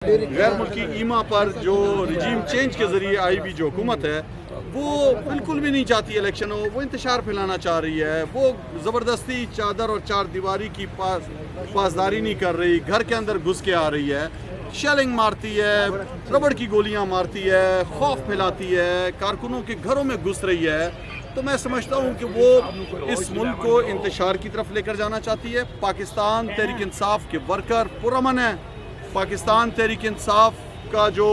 गैर मुल्की ईमा पर जो रजीम चेंज के जरिए आई भी जो हुकूमत है वो बिल्कुल भी नहीं चाहती इलेक्शन हो, वो इंतशार फैलाना चाह रही है, वो ज़बरदस्ती चादर और चार दीवारी की पासदारी नहीं कर रही, घर के अंदर घुस के आ रही है, शेलिंग मारती है, रबड़ की गोलियां मारती है, खौफ फैलाती है, कारकुनों के घरों में घुस रही है। तो मैं समझता हूँ कि वो इस मुल्क को इंतशार की तरफ लेकर जाना चाहती है। पाकिस्तान तहरीक इंसाफ के वर्कर पुरअमन है। पाकिस्तान तहरीक इंसाफ का जो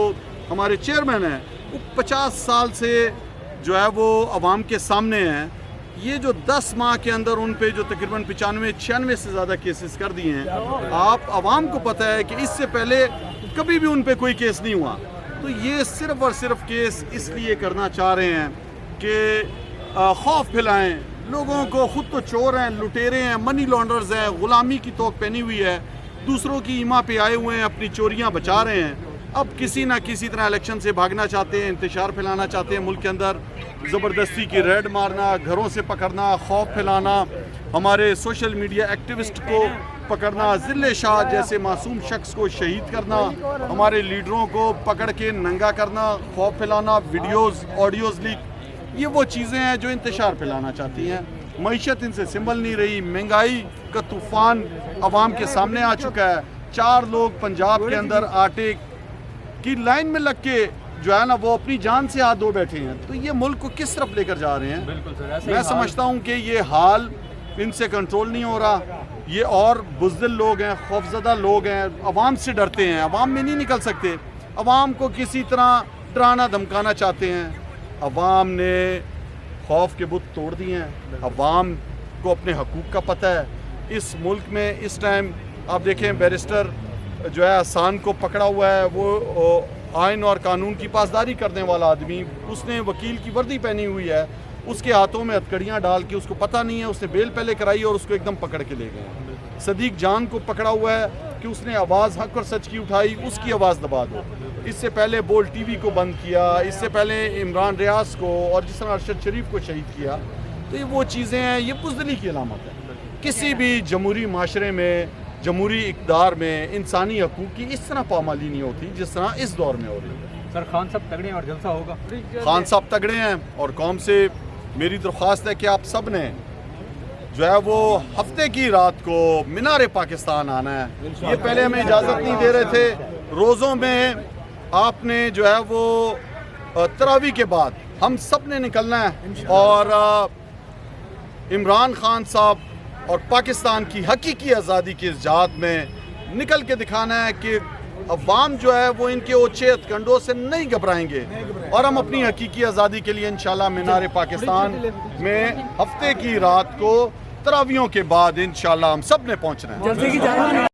हमारे चेयरमैन है वो 50 साल से जो है वो अवाम के सामने है। ये जो 10 माह के अंदर उन पे जो तकरीबन 95-96 से ज़्यादा केसेस कर दिए हैं, आप अवाम को पता है कि इससे पहले कभी भी उन पे कोई केस नहीं हुआ। तो ये सिर्फ़ और सिर्फ केस इसलिए करना चाह रहे हैं कि खौफ फैलाएं लोगों को। खुद तो चोर हैं, लुटेरे हैं, मनी लॉन्डर्स हैं, ग़ुलामी की तोक पहनी हुई है, दूसरों की ईमा पे आए हुए हैं, अपनी चोरियां बचा रहे हैं। अब किसी ना किसी तरह इलेक्शन से भागना चाहते हैं, इंतशार फैलाना चाहते हैं मुल्क के अंदर, ज़बरदस्ती की रेड मारना, घरों से पकड़ना, खौफ फैलाना, हमारे सोशल मीडिया एक्टिविस्ट को पकड़ना, ज़िले शाह जैसे मासूम शख्स को शहीद करना, हमारे लीडरों को पकड़ के नंगा करना, खौफ फैलाना, वीडियोज़ ऑडियोज़ लीक, ये वो चीज़ें हैं जो इंतशार फैलाना चाहती हैं। मईशत इनसे संभल नहीं रही, महंगाई का तूफ़ान अवाम के सामने आ चुका है। 4 लोग पंजाब के अंदर आटे की लाइन में लग के जो है ना वो अपनी जान से हाथ धो बैठे हैं। तो ये मुल्क को किस तरफ लेकर जा रहे हैं? मैं समझता हूँ कि ये हाल इनसे कंट्रोल नहीं हो रहा। ये और बुज़दिल लोग हैं, खौफज़दा लोग हैं, अवाम से डरते हैं, अवाम में नहीं निकल सकते, अवाम को किसी तरह डराना धमकाना चाहते हैं। अवाम ने खौफ के बुत तोड़ दिए हैं, अवाम को अपने हकूक़ का पता है। इस मुल्क में इस टाइम आप देखें बैरिस्टर जो है आसान को पकड़ा हुआ है, वो आइन और कानून की पासदारी करने वाला आदमी, उसने वकील की वर्दी पहनी हुई है, उसके हाथों में हथकड़ियाँ डाल के, उसको पता नहीं है, उसने बेल पहले कराई और उसको एकदम पकड़ के ले गए। सदीक जान को पकड़ा हुआ है कि उसने आवाज़ हक और सच की उठाई, उसकी आवाज़ दबा दो। इससे पहले बोल टीवी को बंद किया, इससे पहले इमरान रियाज को और जिस तरह अरशद शरीफ को शहीद किया। तो ये वो चीज़ें हैं, ये बुज़दिली की अलामत है। किसी भी जमहूरी माशरे में, जमहूरी इक़्तिदार में इंसानी हकूक़ की इस तरह पामाली नहीं होती जिस तरह इस दौर में हो रही है। सर खान साहब तगड़े हैं और जलसा होगा। खान साहब तगड़े हैं और कौम से मेरी दरख्वास्त है कि आप सब ने जो है वो हफ्ते की रात को मीनार पाकिस्तान आना है। ये पहले हमें इजाज़त नहीं दे रहे थे। रोज़ों में आपने जो है वो तरावी के बाद हम सब ने निकलना है और इमरान खान साहब और पाकिस्तान की हकीकी आज़ादी की इजाद में निकल के दिखाना है कि अवाम जो है वो इनके ओछे हथकंडों से नहीं घबराएंगे और हम अपनी हकीकी आज़ादी के लिए इंशाल्लाह मीनार पाकिस्तान में हफ्ते की रात को तरावियों के बाद इंशाल्लाह हम सब ने पहुँचना है।